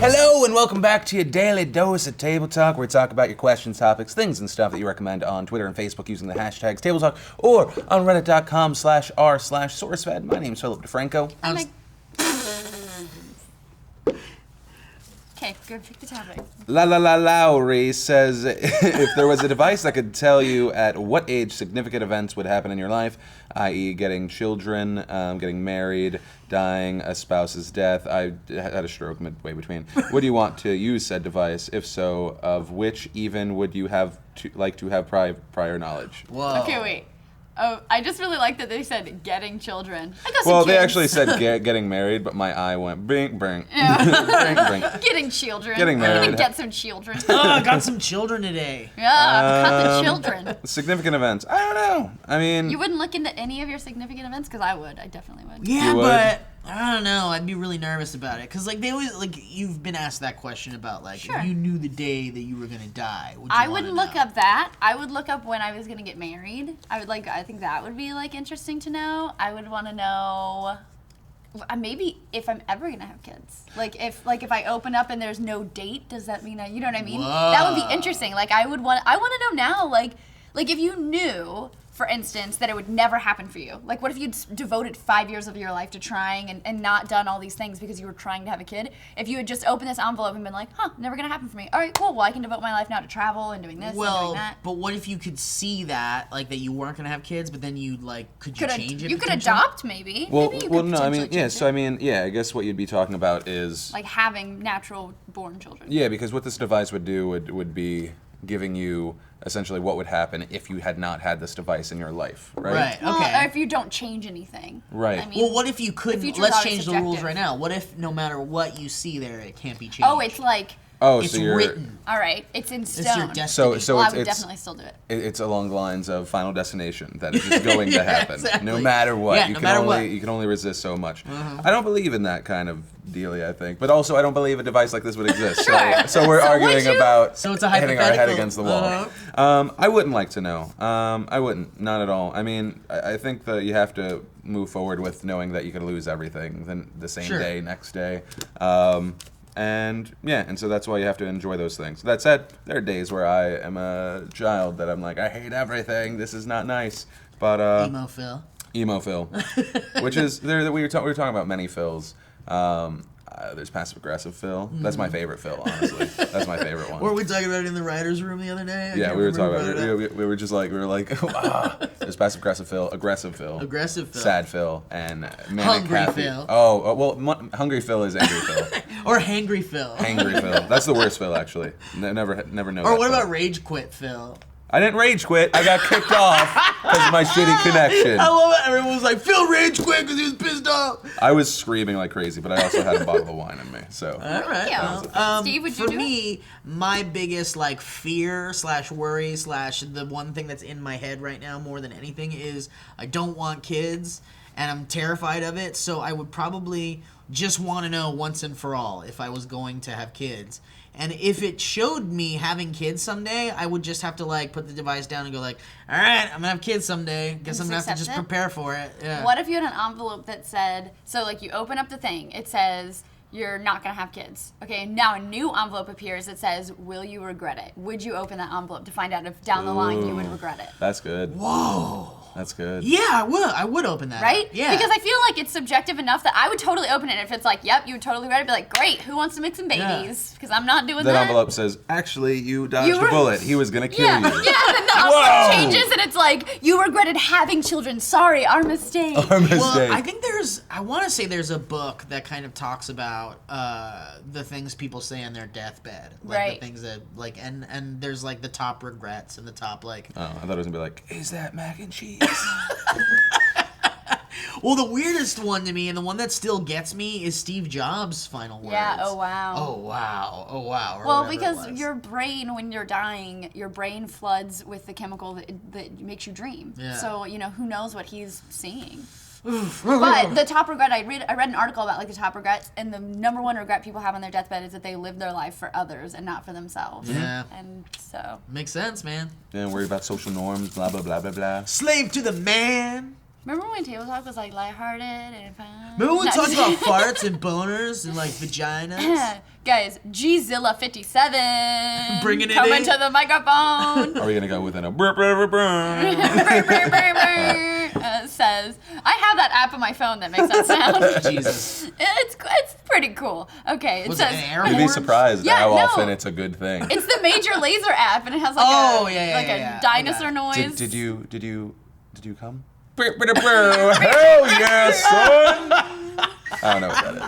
Hello and welcome back to your daily dose of Table Talk, where we talk about your questions, topics, things, and stuff that you recommend on Twitter and Facebook using the hashtags Table Talk or on reddit.com/r/SourceFed. My name's Philip DeFranco. Okay, go pick the topic. Lowry says, if there was a device that could tell you at what age significant events would happen in your life, i.e. getting children, getting married, dying, a spouse's death, I had a stroke midway between, would you want to use said device? If so, of which even would you have to have prior knowledge? Whoa. Okay, wait. Oh, I just really like that they said getting children. I got some Well, kids. they actually said getting married, but my eye went bing. Yeah. Getting children. Getting I'm married. gonna get some children. Oh, I got some children today. Yeah, got the children. Significant events. I don't know. I mean, You wouldn't look into any of your significant events? Because I would. I definitely would. Yeah, You would? but I don't know. I'd be really nervous about it. Because, like, they always, like, you've been asked that question about, like, Sure. if you knew the day that you were going to die, would you I wanna wouldn't look know? up that. I would look up when I was gonna get married. I think that would be like interesting to know. I would want to know maybe if I'm ever gonna have kids. If I open up and there's no date, does that mean you know what I mean? That would be interesting. I want to know now. Like if you knew, for instance, that it would never happen for you. Like, what if you'd devoted 5 years of your life to trying and not done all these things because you were trying to have a kid? If you had just opened this envelope and been like, never gonna happen for me. All right, cool. Well, I can devote my life now to travel and doing this and doing that. But what if you could see that, like, that you weren't going to have kids, but then you, like, could you change it? You could potentially? adopt, maybe. well, Maybe you well, could no, I mean, potentially yeah. change So it. I mean, yeah. I guess what you'd be talking about is Like having natural born children. yeah, because what this device would do would be giving you essentially what would happen if you had not had this device in your life, right? Right, Well, okay. or if you don't change anything. Right. I mean, Well, what if you couldn't? future's Let's always change the rules subjective. right now. What if no matter what you see there, it can't be changed? oh, it's like, Oh, it's so you're written. all right, it's in stone. It's your destiny. so well, I it's would it's definitely still do it. it's along the lines of Final Destination that is just going to happen exactly. no matter what. Yeah, you no can matter only what. you can only resist so much. I don't believe in that kind of dealie, I think, but also I don't believe a device like this would exist. Sure. So we're So would arguing you? about So it's a hitting our head hypothetical. against the wall. I wouldn't like to know. I wouldn't, not at all. I mean, I think that you have to move forward with knowing that you could lose everything then the same Sure. day, next day. And yeah, and so that's why you have to enjoy those things. That said, there are days where I am a child that I'm like, I hate everything. This is not nice. But Emo Phil. emo Phil, which is there. We were talking about many Phils. There's passive aggressive Phil. That's my favorite Phil, honestly. That's my favorite one. Were we talking about it in the writers' room the other day? I Yeah, can't we were remember talking who about brought it. We were just like, there's passive aggressive Phil, aggressive Phil, Aggressive Phil. sad Phil, and manic Hungry happy. Phil. Oh, well, hungry Phil is angry Phil. Or Hangry Phil. Angry Phil. That's the worst Phil, actually. Never know. Or that what Phil. about Rage Quit Phil? I didn't rage quit. I got kicked off because of my shitty connection. I love it. Everyone was like, Phil Rage Quit because he was pissed off. I was screaming like crazy, but I also had a bottle of wine in me. So All right. Yeah. Well, Steve, would you for do me, my biggest like fear / worry / the one thing that's in my head right now more than anything is I don't want kids and I'm terrified of it. So I would probably just want to know once and for all if I was going to have kids. And if it showed me having kids someday, I would just have to like put the device down and go like, all right, I'm gonna have kids someday. Guess I'm gonna have to just accept it? prepare for it. Yeah. What if you had an envelope that said, so like you open up the thing, it says, you're not gonna have kids. Okay, and now a new envelope appears that says, will you regret it? Would you open that envelope to find out if down the line you would regret it? that's good. Whoa. That's good. Yeah, I would. I would open that. Right? Up. Yeah. Because I feel like it's subjective enough that I would totally open it. If it's like, yep, you would totally read it, be like, great, who wants to make some babies? Because I'm not doing That that. envelope says, actually, you dodged You were- a bullet. He was gonna kill Yeah, you. yeah, and then the Whoa. envelope changes and it's like, you regretted having children. Sorry, our mistake. Our mistake. Well, I think I want to say there's a book that kind of talks about the things people say on their deathbed. Like Right. the things that, like, and there's, like, the top regrets and the top, like... Oh, I thought it was gonna be like, is that mac and cheese? Well, the weirdest one to me, and the one that still gets me, is Steve Jobs' final words. Yeah, oh wow. Oh, wow. Oh, wow. or Well, whatever it because was. your brain, when you're dying, your brain floods with the chemical that makes you dream. Yeah. So, who knows what he's seeing. But the top regret, I read an article about like the top regrets, and the number one regret people have on their deathbed is that they lived their life for others and not for themselves. Yeah. And so, Makes sense, man. And worry about social norms, blah, blah, blah, blah, blah. Slave to the man. Remember when Table Talk was like lighthearted and fun? Remember when we No, talked just about kidding. farts and boners and like vaginas? Guys, Gzilla57 Bringing it coming in. to the microphone. Are we gonna go within a? Says, I have that app on my phone that makes that sound. Jesus. It's pretty cool. Okay, it Was says it an air You'd be horn? surprised Yeah, how no. often it's a good thing. it's the Major Laser app, and it has like Oh, a yeah, like yeah. a dinosaur noise. Did you come? Hell yeah, son! I don't know what that is.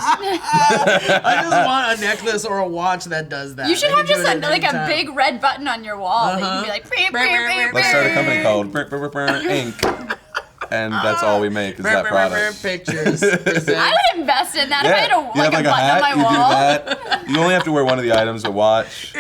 I just want a necklace or a watch that does that. You should I have can just do it at like any a time. big red button on your wall that you can be like, beep, beep, beep, Let's start a beep. company called Inc. And that's all we make is that product. Pictures. I would invest in that if I had a, you like have a button on my you wall. do that. You only have to wear one of the items, a watch.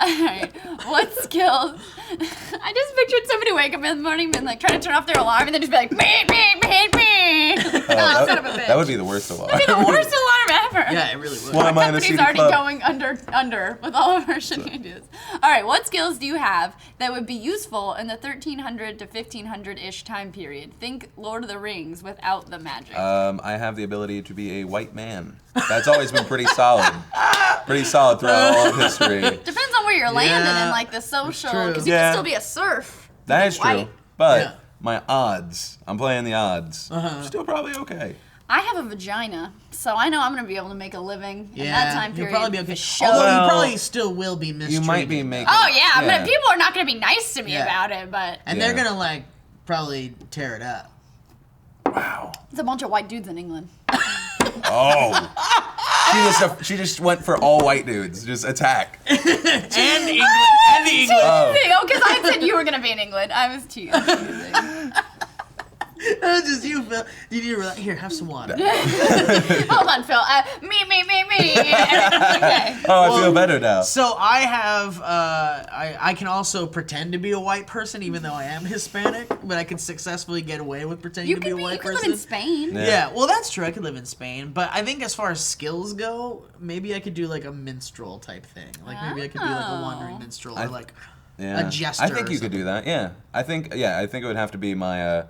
Alright, what skills? I just pictured somebody wake up in the morning and like try to turn off their alarm and then just be like, beep, beep, beep, beep. Oh, son of a bitch. That would be the worst alarm. That'd be the worst alarm ever. Yeah, it really would. What am I in a Company's CD already club? going under with all of our shitty ideas. All right, what skills do you have that would be useful in the 1300 to 1500-ish time period? Think Lord of the Rings without the magic. I have the ability to be a white man. That's always been pretty solid. Pretty solid throughout all of history. Depends on where you're landing Yeah, in like the social, true. because you Yeah. can still be a serf. That is true. White. But Yeah. my odds, I'm playing the odds. Still probably okay. I have a vagina, so I know I'm gonna be able to make a living in that time you'll period. probably be okay. for sure. Although Well, you probably still will be mistreated. You might be making. Oh yeah, but people are not gonna be nice to me Yeah. about it. But And Yeah. they're gonna like probably tear it up. Wow. it's a bunch of white dudes in England. Oh. She just went for all white dudes. Just attack. And England. And the English. Oh. Oh, because I said you were gonna be in England. I was teasing. Just you, Phil. You need to relax. Here, have some water. Hold on, Phil. Me. Okay. Oh, I feel better now. So I have, I can also pretend to be a white person, even though I am Hispanic, but I can successfully get away with pretending You to be a could white live person. in Spain. Yeah. Yeah, well, that's true. I could live in Spain, but I think as far as skills go, maybe I could do like a minstrel type thing. Like maybe I could be like a wandering minstrel or like Yeah. a jester. I think or you could do that. Yeah. I think it would have to be my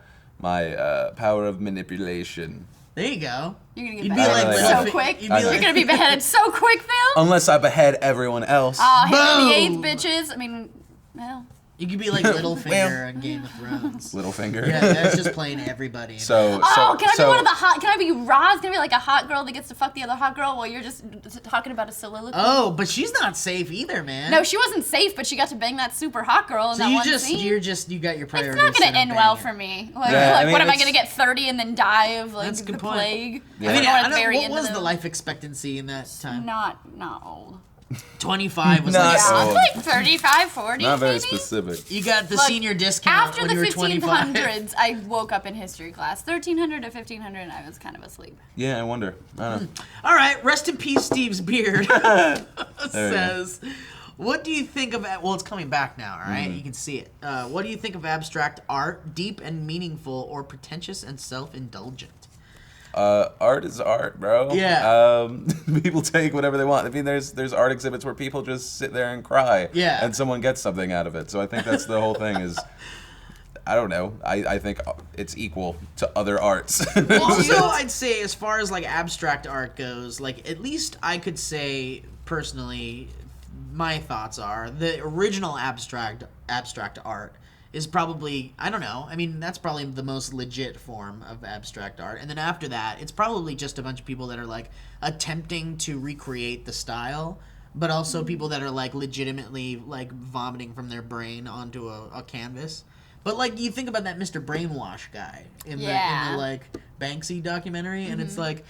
power of manipulation. There you go. You're gonna get You'd be beheaded like so Little quick. You'd I be know. You're gonna be beheaded so quick, Phil. Unless I behead everyone else. Henry VIII, Boom. bitches. I mean, well. You could be like Littlefinger in Game of Thrones. Littlefinger. Yeah, that's just playing everybody. So. Oh, can I be so, one of the hot? Can I be Roz? Can I be like a hot girl that gets to fuck the other hot girl while you're just talking about a soliloquy? Oh, but she's not safe either, man. No, she wasn't safe, but she got to bang that super hot girl in So that you one just scene. you got your It's priorities. not gonna set on end well banging. for me. Like, Yeah, I like mean, what am I it's- gonna get 30 and then die of like That's a the good point. plague? Yeah. I mean, know at I the don't, very what end was of the life expectancy in that time? Not old. 25 was Not like old. solid. Like 35, 40 Not very maybe? specific. You got the Look, senior discount After when the you were 25. 1500s, I woke up in history class. 1300 to 1500, and I was kind of asleep. Yeah, I wonder. I don't know. All right, rest in peace, Steve's beard. Says, what do you think of? Well, it's coming back now. All right? You can see it. What do you think of abstract art? Deep and meaningful, or pretentious and self-indulgent? Art is art, bro. Yeah. People take whatever they want. I mean, there's art exhibits where people just sit there and cry. Yeah. And someone gets something out of it. So I think that's the whole thing is, I don't know. I think it's equal to other arts. Also, I'd say as far as like abstract art goes, like at least I could say personally, my thoughts are the original abstract art is probably, I don't know, I mean that's probably the most legit form of abstract art, and then after that it's probably just a bunch of people that are like attempting to recreate the style, but also people that are like legitimately like vomiting from their brain onto a canvas. But like you think about that Mr. Brainwash guy in the like Banksy documentary, and it's like,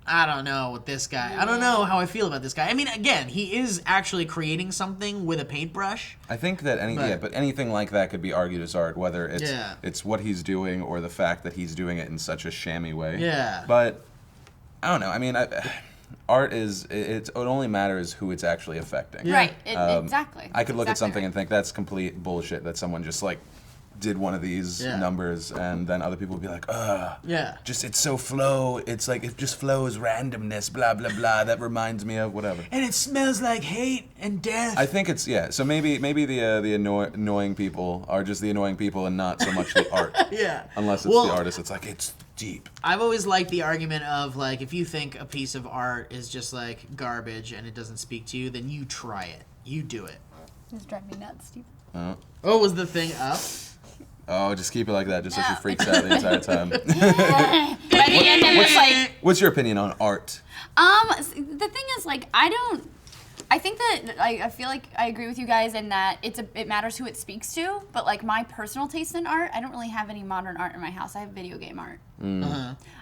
I don't know with this guy. I don't know how I feel about this guy. I mean, again, he is actually creating something with a paintbrush. I think that but anything like that could be argued as art, whether it's what he's doing or the fact that he's doing it in such a shammy way. Yeah. But I don't know. I mean, art is it only matters who it's actually affecting. Yeah. Right, exactly. I could look at Exactly something right. and think that's complete bullshit that someone just like did one of these numbers, and then other people would be like, just it's so flow. It's like it just flows randomness, blah blah blah. That reminds me of whatever. And it smells like hate and death. I think it's So maybe the annoying people are just the annoying people, and not so much the art. Unless it's the artist, it's like it's deep. I've always liked the argument of like, if you think a piece of art is just like garbage and it doesn't speak to you, then you try it. You do it. This drives me nuts, Steve. Oh, was the thing up? Oh, just keep it like that, just so she freaks out the entire time. By the end, I'm just like. What's your opinion on art? The thing is, like, I think that I feel like I agree with you guys in that it matters who it speaks to. But like my personal taste in art, I don't really have any modern art in my house. I have video game art.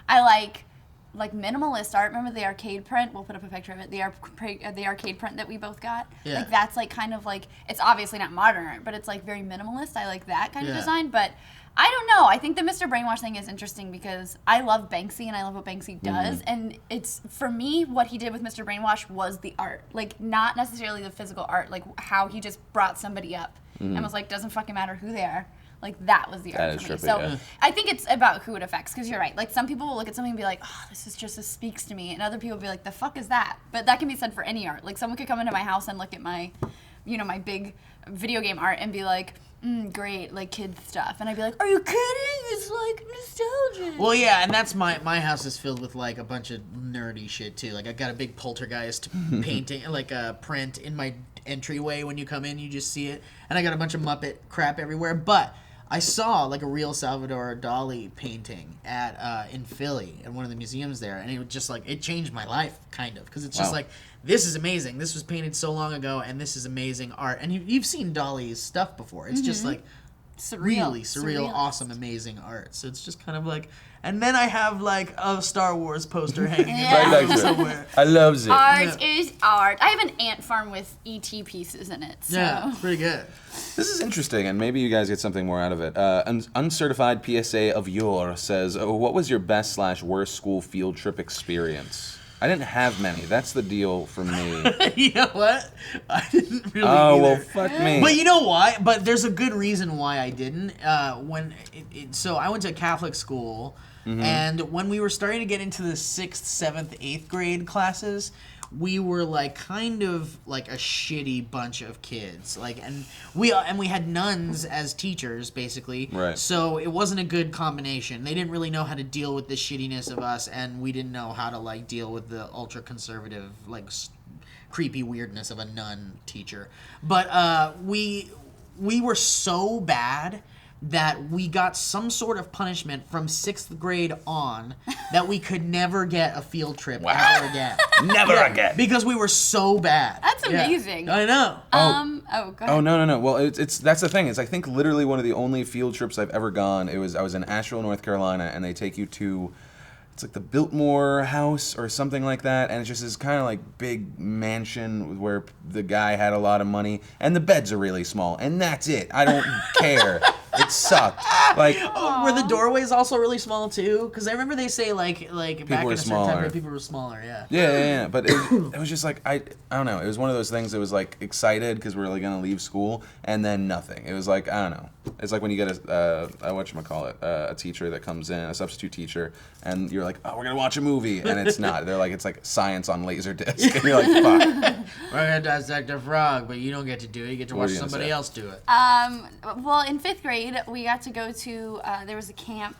I like minimalist art. Remember the arcade print? We'll put up a picture of it. The arcade print that we both got. Yeah. Like that's like kind of like, it's obviously not modern art, but it's like very minimalist. I like that kind of design. But I don't know. I think the Mr. Brainwash thing is interesting because I love Banksy and I love what Banksy does. And it's, for me, what he did with Mr. Brainwash was the art. Like not necessarily the physical art, like how he just brought somebody up and was like, doesn't fucking matter who they are. Like, that was the art for me. So, I think it's about who it affects, because you're right. Like, some people will look at something and be like, oh, this speaks to me. And other people will be like, the fuck is that? But that can be said for any art. Like, someone could come into my house and look at my, my big video game art and be like, great, like, kid stuff. And I'd be like, are you kidding? It's, like, nostalgic. Well, yeah, and that's my house is filled with, like, a bunch of nerdy shit, too. Like, I got a big poltergeist painting, like, a print in my entryway. When you come in, you just see it. And I got a bunch of Muppet crap everywhere. But I saw like a real Salvador Dali painting in Philly at one of the museums there, and it was just like, it changed my life kind of, because it's just like, this is amazing. This was painted so long ago, and this is amazing art. And you've seen Dali's stuff before. It's just like really surreal, awesome, amazing art. So it's just kind of like, and then I have like a Star Wars poster hanging somewhere. I love it. Art is art. I have an ant farm with ET pieces in it. So. Yeah, it's pretty good. This is interesting, and maybe you guys get something more out of it. Uncertified PSA of Yore says, what was your best / worst school field trip experience? I didn't have many. That's the deal for me. You know what? I didn't really either. Well, fuck me. But you know why? But there's a good reason why I didn't. So I went to Catholic school, and when we were starting to get into the 6th, 7th, 8th grade classes, we were like kind of like a shitty bunch of kids. Like, and we had nuns as teachers basically. Right. So it wasn't a good combination. They didn't really know how to deal with the shittiness of us, and we didn't know how to like deal with the ultra conservative, like creepy weirdness of a nun teacher. But we were so bad that we got some sort of punishment from 6th grade on that we could never get a field trip ever again. Never again. Because we were so bad. That's amazing. Yeah. I know. Go ahead. Oh, no. Well, it's that's the thing. It's I think literally one of the only field trips I've ever gone. I was in Asheville, North Carolina, and they take you to, it's like the Biltmore House or something like that, and it's just this kind of like big mansion where the guy had a lot of money, and the beds are really small, and that's it. I don't care. It sucked. Like, were the doorways also really small too? Because I remember they say like back in a certain time period, people were smaller. Yeah. Yeah. But it was just like I don't know. It was one of those things that was like excited because we were like gonna leave school, and then nothing. It was like, I don't know. It's like when you get a teacher that comes in, a substitute teacher, and you're like, oh, we're gonna watch a movie, and it's not. They're like, it's like science on Laserdisc, and you're like, fuck. We're gonna dissect a frog, but you don't get to do it. You get to watch somebody else do it. Well, in 5th grade, we got to go to, there was a camp,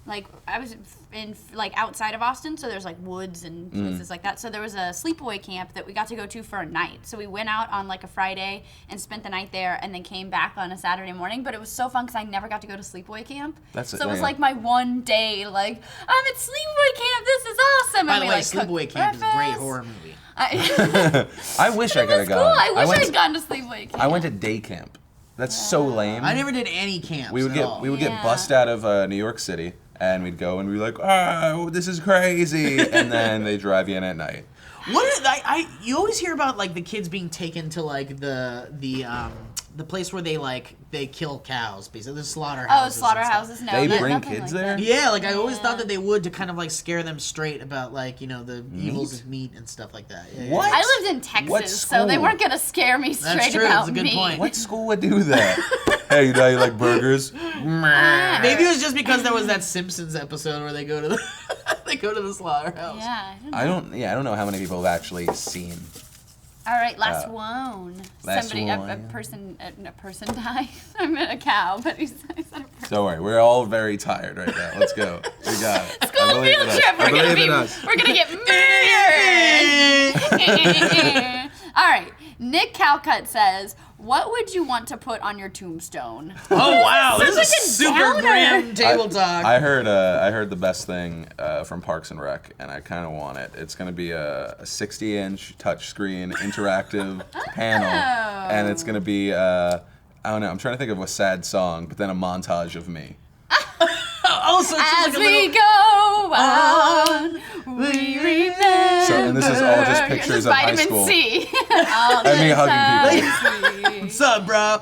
like, I was in, like, outside of Austin, so there's, like, woods and places like that. So there was a sleepaway camp that we got to go to for a night. So we went out on, like, a Friday and spent the night there and then came back on a Saturday morning. But it was so fun because I never got to go to sleepaway camp. So it was, like, my one day, like, I'm at sleepaway camp, this is awesome. By the way, sleepaway camp is a great horror movie. I wish I could have gone. Cool. I wish I had gone to sleepaway camp. I went to day camp. That's so lame. I never did any camps. We would get bussed out of New York City, and we'd go and we'd be like, oh, this is crazy, and then they drive you in at night. You always hear about like the kids being taken to like the place where they kill cows, basically the slaughterhouses. Oh, slaughterhouses. No, they bring kids there. Yeah, like I always thought that they would, to kind of like scare them straight about like the evils of meat and stuff like that. Yeah, what? I lived in Texas, so they weren't gonna scare me straight about meat. That's true. That's a good point. What school would do that? Hey, you know you like burgers? Maybe it was just because there was that Simpsons episode where they go to the slaughterhouse. Yeah, I don't know how many people have actually seen. All right, last one. last Somebody, one. a person died. I meant a cow, but I said a person. Don't worry, we're all very tired right now. Let's go. We got it. School field trip. We're gonna get murdered. All right. Nick Calcutt says, "What would you want to put on your tombstone?" Oh wow, this Such is a super downer. grim table talk. I heard the best thing from Parks and Rec, and I kind of want it. It's gonna be a 60-inch touchscreen interactive panel, and it's gonna be I don't know. I'm trying to think of a sad song, but then a montage of me. Oh, so it's just As like a we little... go on, we remember. So, and this is all just pictures of high vitamin school. C. And me hugging people. What's up, bro?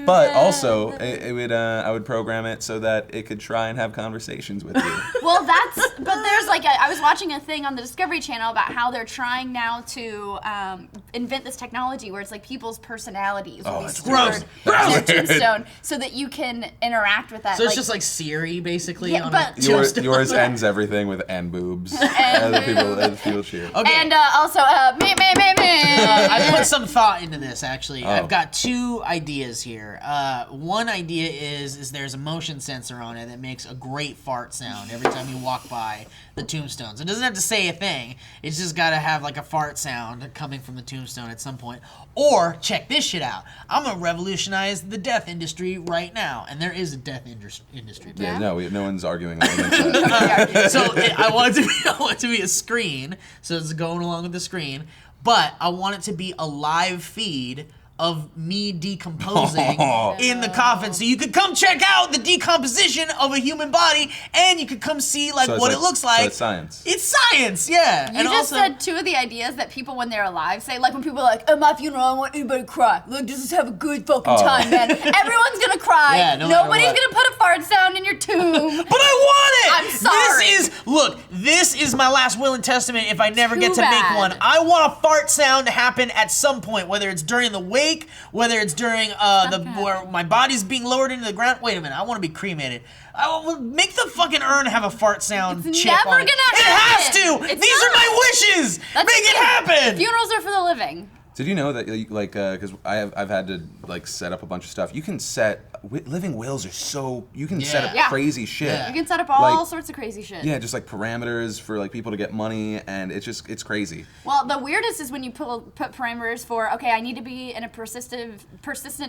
But also, it would I would program it so that it could try and have conversations with you. Well, but there's like, I was watching a thing on the Discovery Channel about how they're trying now to invent this technology where it's like people's personalities will be that's stored gross. in their tombstone so that you can interact with that. So it's just like Siri, basically. Yeah, on but- a Yours tombstone. ends everything with "and boobs." And Other people cheer. Okay. And also, me. I put some thought into this, actually. Oh. I've got two ideas here. One idea is there's a motion sensor on it that makes a great fart sound every time you walk by the tombstones. It doesn't have to say a thing. It's just got to have like a fart sound coming from the tombstone at some point. Or, check this shit out. I'm going to revolutionize the death industry right now. And there is a death industry. Yeah, no one's arguing against that. So I want it to be a screen, so it's going along with the screen, but I want it to be a live feed of me decomposing in the coffin. So you could come check out the decomposition of a human body, and you could come see So it's what it looks like. So it's science. It's science, yeah. You just said two of the ideas that people, when they're alive, say. Like when people are like, at my funeral, I don't want anybody to cry. Look, just have a good fucking time, man. Everyone's gonna cry. Yeah, no matter Nobody's what. gonna put a fart sound in your tomb. But I want it! I'm sorry. This is my last will and testament if I never Too get to bad. make one. I want a fart sound to happen at some point, whether it's during the wake, whether it's during where my body's being lowered into the ground. Wait a minute, I want to be cremated. I will make the fucking urn have a fart sound It's chip never on it. gonna It happen. has to! It's These are not. my wishes! That's Make it the thing. happen! Funerals are for the living. Did you know that, like, because I've had to like set up a bunch of stuff. You can set living wills are so you can set up Yeah. crazy shit. Yeah. You can set up all Like- sorts of crazy shit. Yeah, just like parameters for like people to get money, and it's crazy. Well, the weirdest is when you put parameters for, okay, I need to be in a persistent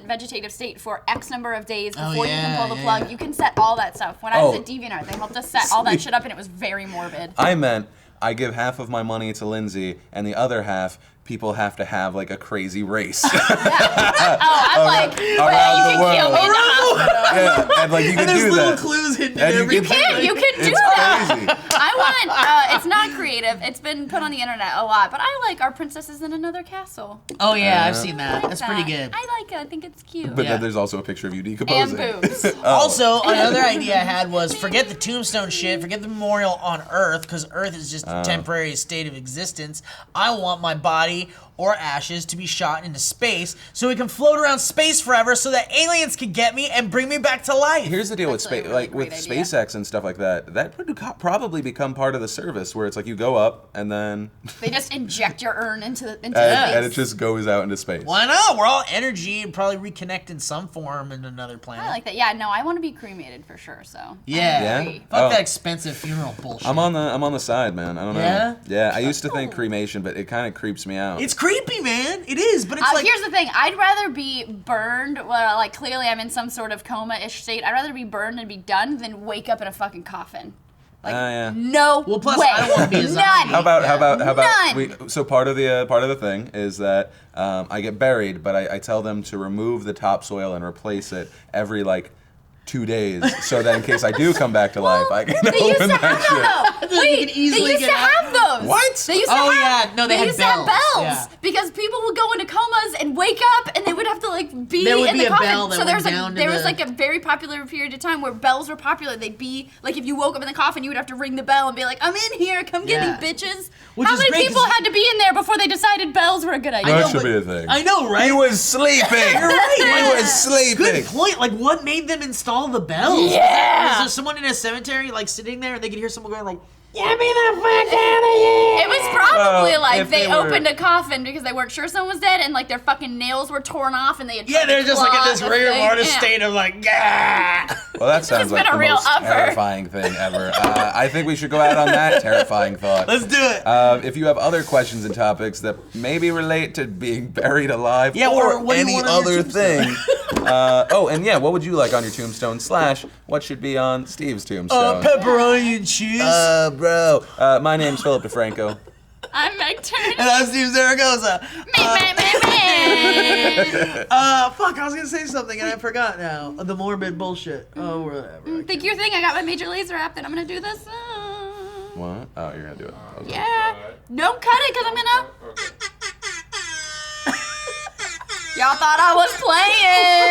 vegetative state for X number of days before you can pull the plug. yeah. You can set all that stuff. When I was Oh. at DeviantArt, they helped us set all that shit up, and it was very morbid. I meant I give half of my money to Lindsay, and the other half people have to have like a crazy race. I'm like, well, around you the can kill me in the world. hospital. Yeah, and like you can And there's do little that. clues hidden in And every you can You can do It's that. crazy. I want, it's not creative. It's been put on the internet a lot, but I like Our Princess is in Another Castle. Oh yeah, I've Yeah. seen I that. like That's that. pretty good. I like it. I think it's cute. But Yeah. then there's also a picture of you And decomposing. boobs. Also, another idea I had was forget the tombstone shit, forget the memorial on Earth, because Earth is just a temporary state of existence. I want my body or ashes to be shot into space so we can float around space forever so that aliens can get me and bring me back to life. Here's the deal with That's a space, really like with great idea. SpaceX and stuff like that. That would probably become part of the service, where it's like you go up and then They just inject your urn into and space. it just goes out into space. Why not? We're all energy and probably reconnect in some form in another planet. I like that. Yeah, no, I want to be cremated for sure. So Yeah. Yeah? agree. Fuck Oh. that expensive funeral bullshit. I'm on the side, man. I don't know. Yeah? Yeah, I used to think cremation, but it kind of creeps me out. It's creepy, man. It is, but it's like here's the thing. I'd rather be burned. Well, like clearly I'm in some sort of coma-ish state. I'd rather be burned and be done than wake up in a fucking coffin. Like yeah. no Well, plus, way. I don't wanna be a zombie. None. How about None. so part of the thing is that I get buried, but I tell them to remove the topsoil and replace it every like 2 days, so that in case I do come back to life, I can They used open to have that shit. those. You Wait, can easily they used get to out. have those. those. What? They used to Oh, have, yeah. No, they had used to have bells. bells Yeah. because people would go into comas and wake up and they would have to like be There would in be the a coffin. bell that So there went was down to there was the- like a very popular period of time where bells were popular. They'd be like if you woke up in the coffin, you would have to ring the bell and be like, "I'm in here, come get Yeah. me, bitches." Which How is many great, people 'cause- had to be in there before they decided bells were a good idea? I That know, should but- be a thing. I know, right? He was sleeping. You're right. He was sleeping. Good point. Like, what made them install the bells? Yeah. Was there someone in a cemetery, like, sitting there and they could hear someone going, like, "Get me the fuck out of here"? It was probably Well, like if they they were- opened a coffin because they weren't sure someone was dead and like their fucking nails were torn off and they had Yeah, tried they're to just like in claw this the rigor thing. mortis Yeah. state of like, "Gah!" Well, that sounds has like been the a real most upper. terrifying thing ever. I think we should go out on that terrifying thought. Let's do it. If you have other questions and topics that maybe relate to being buried alive Yeah, or what do you any want on your other tombstone? thing. And yeah, what would you like on your tombstone / what should be on Steve's tombstone? Pepperoni and cheese. Bro. My name's Philip DeFranco. I'm Meg Turner. And I'm Steve Zaragoza. Me. Fuck, I was gonna say something and I forgot now. The morbid bullshit. Oh, whatever. Think your thing. I got my major laser app that I'm gonna do this. What? Oh, you're gonna do it. Okay. Yeah. Don't cut it because I'm gonna. Y'all thought I was playing.